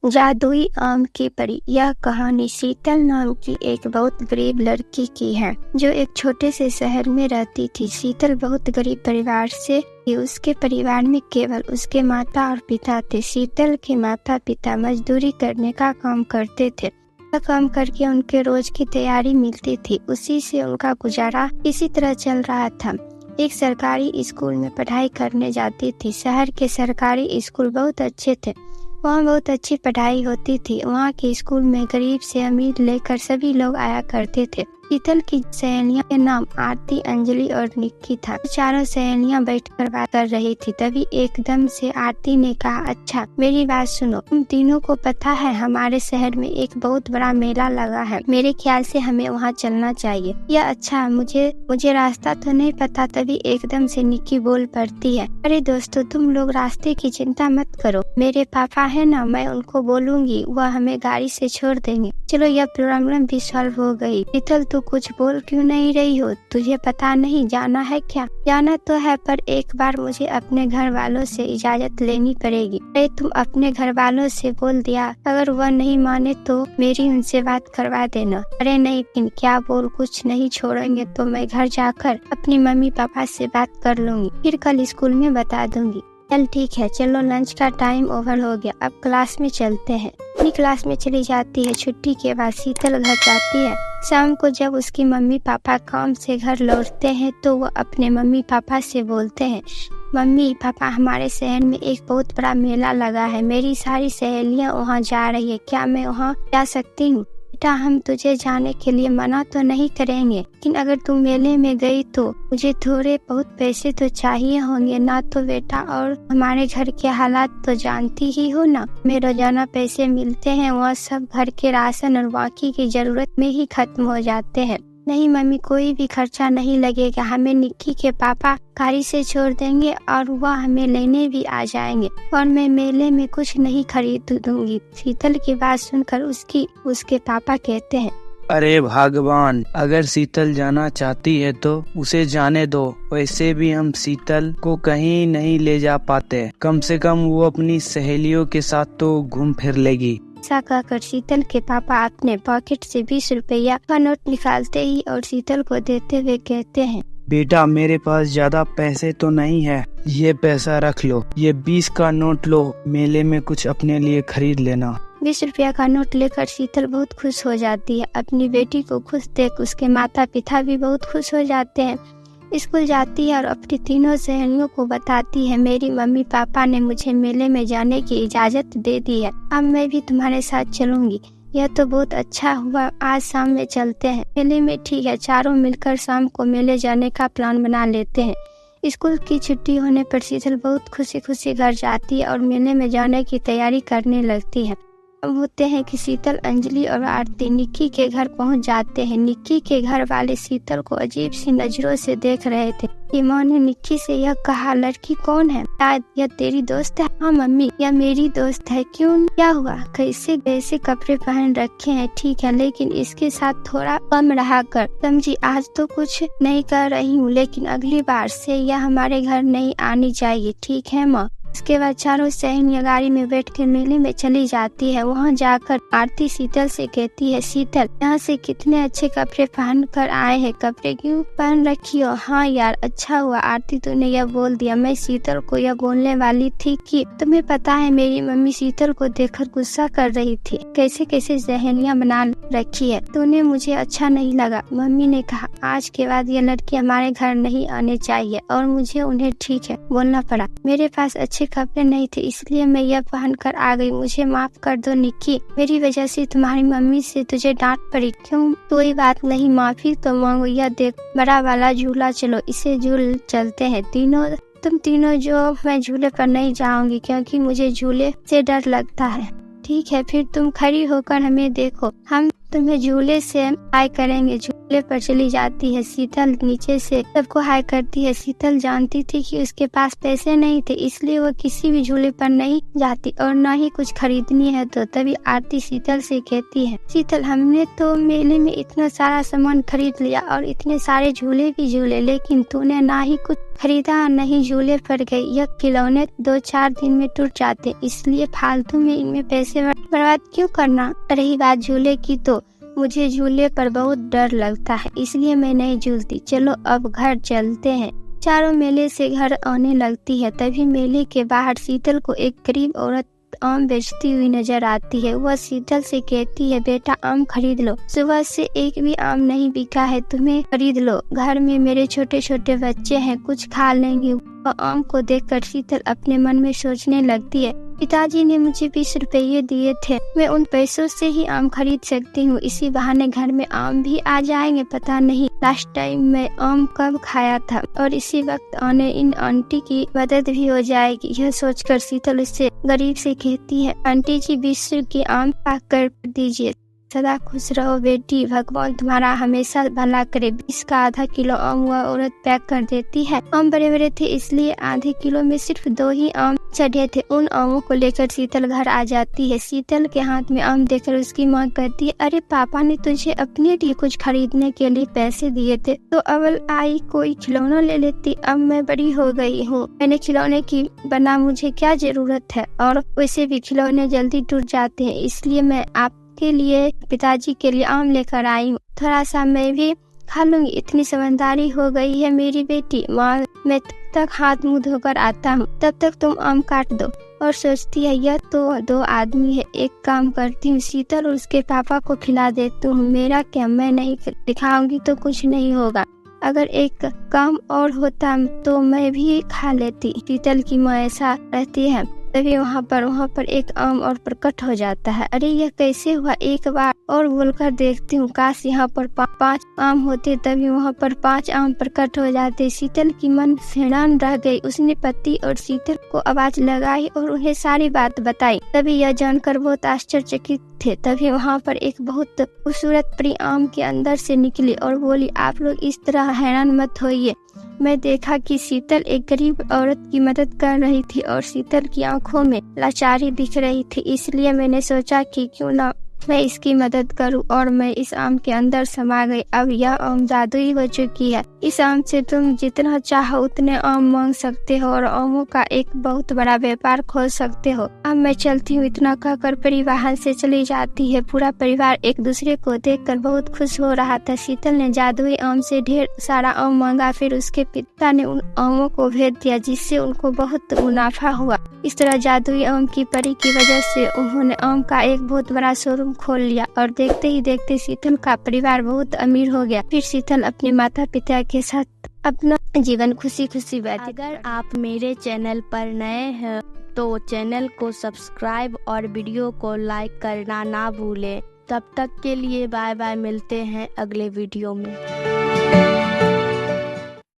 जादुई आम की परी। यह कहानी शीतल नाम की एक बहुत गरीब लड़की की है जो एक छोटे से शहर में रहती थी। शीतल बहुत गरीब परिवार से थी। उसके परिवार में केवल उसके माता और पिता थे। शीतल के माता पिता मजदूरी करने का काम करते थे। काम करके उनके रोज की तैयारी मिलती थी, उसी से उनका गुजारा इसी तरह चल रहा था। एक सरकारी स्कूल में पढ़ाई करने जाती थी। शहर के सरकारी स्कूल बहुत अच्छे थे, वहाँ बहुत अच्छी पढ़ाई होती थी। वहाँ के स्कूल में गरीब से अमीर लेकर सभी लोग आया करते थे। शीतल की सहेलियों के नाम आरती, अंजलि और निक्की था। चारों सहेलियां बैठकर बात कर रही थी। तभी एकदम से आरती ने कहा, अच्छा मेरी बात सुनो, तुम तीनों को पता है हमारे शहर में एक बहुत बड़ा मेला लगा है। मेरे ख्याल से हमें वहाँ चलना चाहिए। या अच्छा, मुझे रास्ता तो नहीं पता। तभी एकदम से निक्की बोल पड़ती है, अरे दोस्तों, तुम लोग रास्ते की चिंता मत करो। मेरे पापा है ना, मैं उनको बोलूंगी, वह हमें गाड़ी से छोड़ देंगे। चलो, यह प्रॉब्लम भी सॉल्व हो गई। शीतल, तू कुछ बोल क्यों नहीं रही हो? तुझे पता नहीं जाना है क्या? जाना तो है, पर एक बार मुझे अपने घर वालों से इजाजत लेनी पड़ेगी। अरे तुम अपने घर वालों से बोल दिया, अगर वह नहीं माने तो मेरी उनसे बात करवा देना। अरे नहीं, फिर क्या बोल, कुछ नहीं छोड़ेंगे तो मैं घर जाकर अपनी मम्मी पापा से बात कर लूंगी, फिर कल स्कूल में बता दूंगी। चल ठीक है, चलो लंच का टाइम ओवर हो गया, अब क्लास में चलते हैं। अपनी क्लास में चली जाती है। छुट्टी के बाद शीतल घर जाती है। शाम को जब उसकी मम्मी पापा काम से घर लौटते हैं तो वो अपने मम्मी पापा से बोलते हैं, मम्मी पापा, हमारे शहर में एक बहुत बड़ा मेला लगा है। मेरी सारी सहेलियां वहाँ जा रही है, क्या मैं वहाँ जा सकती हूँ? बेटा, हम तुझे जाने के लिए मना तो नहीं करेंगे, लेकिन अगर तुम मेले में गई तो मुझे थोड़े बहुत पैसे तो चाहिए होंगे ना तो बेटा, और हमारे घर के हालात तो जानती ही हो ना। हमें रोजाना पैसे मिलते हैं, वह सब घर के राशन और बाकी की जरूरत में ही खत्म हो जाते हैं। नहीं मम्मी, कोई भी खर्चा नहीं लगेगा। हमें निक्की के पापा गाड़ी से छोड़ देंगे और वह हमें लेने भी आ जाएंगे, और मैं मेले में कुछ नहीं खरीद दूंगी। शीतल की बात सुनकर उसके पापा कहते हैं, अरे भगवान, अगर शीतल जाना चाहती है तो उसे जाने दो। वैसे भी हम शीतल को कहीं नहीं ले जा पाते, कम से कम वो अपनी सहेलियों के साथ तो घूम फिर लेगी। ऐसा कहकर शीतल के पापा अपने पॉकेट से 20 रुपया का नोट निकालते ही और शीतल को देते हुए कहते हैं, बेटा, मेरे पास ज्यादा पैसे तो नहीं है, ये पैसा रख लो, ये 20 का नोट लो, मेले में कुछ अपने लिए खरीद लेना। 20 रुपया का नोट लेकर शीतल बहुत खुश हो जाती है। अपनी बेटी को खुश देख उसके माता पिता भी बहुत खुश हो जाते हैं। स्कूल जाती है और अपनी तीनों सहेलियों को बताती है, मेरी मम्मी पापा ने मुझे मेले में जाने की इजाजत दे दी है, अब मैं भी तुम्हारे साथ चलूंगी। यह तो बहुत अच्छा हुआ, आज शाम में चलते हैं मेले में। ठीक है, चारों मिलकर शाम को मेले जाने का प्लान बना लेते हैं। स्कूल की छुट्टी होने पर शीतल बहुत खुशी खुशी घर जाती है और मेले में जाने की तैयारी करने लगती है। अब होते हैं कि शीतल, अंजलि और आरती निक्की के घर पहुंच जाते हैं। निक्की के घर वाले शीतल को अजीब सी नजरों से देख रहे थे। माँ ने निक्की से यह कहा, लड़की कौन है? शायद यह तेरी दोस्त है। हाँ मम्मी, यह मेरी दोस्त है। क्यों, क्या हुआ? कैसे कपड़े पहन रखे हैं, ठीक है, लेकिन इसके साथ थोड़ा कम रहा कर, समझी? आज तो कुछ नहीं कर रही हूँ, लेकिन अगली बार से यह हमारे घर नहीं आनी चाहिए, ठीक है माँ? उसके बाद चारों सहेलियां गाड़ी में बैठकर मेले में चली जाती है। वहाँ जाकर आरती शीतल से कहती है, शीतल, यहाँ से कितने अच्छे कपड़े पहन कर आए हैं, कपड़े क्यों पहन रखी हो? हाँ यार, अच्छा हुआ आरती तूने यह बोल दिया। मैं शीतल को यह बोलने वाली थी कि तुम्हें पता है मेरी मम्मी शीतल को देखकर गुस्सा कर रही थी, कैसे कैसे सहेलियां बना रखी है, तूने मुझे अच्छा नहीं लगा। मम्मी ने कहा, आज के बाद ये लड़की हमारे घर नहीं आने चाहिए, और मुझे उन्हें ठीक है बोलना पड़ा। मेरे पास अच्छे कपड़े नहीं थे, इसलिए मैं यह पहन कर आ गई। मुझे माफ कर दो निक्की, मेरी वजह से तुम्हारी मम्मी से तुझे डांट पड़ी। क्यों? कोई बात नहीं, माफी तो मांगो। यह देख, बड़ा वाला झूला, चलो इसे झूल चलते हैं तुम तीनों जो। मैं झूले पर नहीं जाऊंगी क्योंकि मुझे झूले से डर लगता है। ठीक है, फिर तुम खड़ी होकर हमें देखो, हम तुम्हें झूले से हाय करेंगे। झूले पर चली जाती है शीतल, नीचे से सबको हाय करती है। शीतल जानती थी कि उसके पास पैसे नहीं थे, इसलिए वो किसी भी झूले पर नहीं जाती और न ही कुछ खरीदनी है। तो तभी आरती शीतल से कहती है, शीतल, हमने तो मेले में इतना सारा सामान खरीद लिया और इतने सारे झूले भी झूले, लेकिन तूने ना ही कुछ खरीदा नहीं झूले पर गई। यह खिलौने 2-4 दिन में टूट जाते, इसलिए फालतू में इनमें पैसे बर्बाद क्यों करना। रही बात झूले की तो मुझे झूले पर बहुत डर लगता है, इसलिए मैं नहीं झूलती। चलो अब घर चलते हैं। चारों मेले से घर आने लगती है। तभी मेले के बाहर शीतल को एक गरीब औरत आम बेचती हुई नजर आती है। वह शीतल से कहती है, बेटा आम खरीद लो, सुबह से एक भी आम नहीं बिका है, तुम्हें खरीद लो। घर में मेरे छोटे छोटे बच्चे हैं, कुछ खा लेंगे। वह आम को देखकर शीतल अपने मन में सोचने लगती है, पिताजी ने मुझे 20 रुपये दिए थे, मैं उन पैसों से ही आम खरीद सकती हूँ। इसी बहाने घर में आम भी आ जाएंगे। पता नहीं लास्ट टाइम मैं आम कब खाया था, और इसी वक्त आने इन आंटी की मदद भी हो जाएगी। यह सोचकर शीतल उससे गरीब से कहती है, आंटी जी 20 के आम पैक कर दीजिए। सदा खुश रहो बेटी, भगवान तुम्हारा हमेशा भला करे। 20 का आधा किलो आम वह औरत पैक कर देती है। आम बड़े बड़े थे, इसलिए आधे किलो में सिर्फ 2 ही आम चढ़े थे। उन आमों को लेकर शीतल घर आ जाती है। शीतल के हाथ में आम देखकर उसकी माँ कहती है, अरे पापा ने तुझे अपने लिए कुछ खरीदने के लिए पैसे दिए थे, तो अवल आई कोई खिलौना ले लेती। अब मैं बड़ी हो गई हूँ, मैंने खिलौने की बना, मुझे क्या जरूरत है। और वैसे भी खिलौने जल्दी टूट जाते हैं, इसलिए मैं आपके लिए पिताजी के लिए आम लेकर आई हूँ। थोड़ा सा मैं भी खा लूंगी। इतनी समझदारी हो गई है मेरी बेटी। माँ मैं तब तक हाथ मुंह धोकर आता हूँ, तब तक तुम आम काट दो। और सोचती है, यह तो 2 आदमी है, एक काम करती हूँ, शीतल और उसके पापा को खिला देती हूँ। मेरा क्या, मैं नहीं दिखाऊंगी तो कुछ नहीं होगा। अगर एक काम और होता तो मैं भी खा लेती। शीतल की माँ ऐसा रहती है। तभी वहाँ पर एक आम और प्रकट हो जाता है। अरे यह कैसे हुआ, एक बार और बोलकर देखती हूँ, काश यहाँ पर 5 आम होते। तभी वहाँ पर 5 आम प्रकट हो जाते। शीतल की मन हैरान रह गई। उसने पति और शीतल को आवाज लगाई और उन्हें सारी बात बताई। तभी यह जानकर बहुत आश्चर्यचकित थे। तभी वहाँ पर एक बहुत खूबसूरत परी आम के अंदर से निकली और बोली, आप लोग इस तरह हैरान मत होइए। मैं देखा कि शीतल एक गरीब औरत की मदद कर रही थी और शीतल की आंखों में लाचारी दिख रही थी, इसलिए मैंने सोचा कि क्यों ना मैं इसकी मदद करूं, और मैं इस आम के अंदर समा गई। अब यह आम जादुई हो चुकी है। इस आम से तुम जितना चाहो उतने आम मांग सकते हो और आमों का एक बहुत बड़ा व्यापार खोल सकते हो। अब मैं चलती हूँ। इतना कहकर परी वाहन से चली जाती है। पूरा परिवार एक दूसरे को देखकर बहुत खुश हो रहा था। शीतल ने जादुई आम से ढेर सारा आम मांगा। फिर उसके पिता ने उन आमों को भेज दिया, जिससे उनको बहुत मुनाफा हुआ। इस तरह जादुई आम की परी की वजह से उन्होंने आम का एक बहुत बड़ा शोरूम खोल लिया, और देखते ही देखते शीतल का परिवार बहुत अमीर हो गया। फिर शीतल अपने माता पिता के साथ अपना जीवन खुशी खुशी व्यतीत। अगर आप मेरे चैनल पर नए हैं तो चैनल को सब्सक्राइब और वीडियो को लाइक करना ना भूलें। तब तक के लिए बाय बाय, मिलते हैं अगले वीडियो में।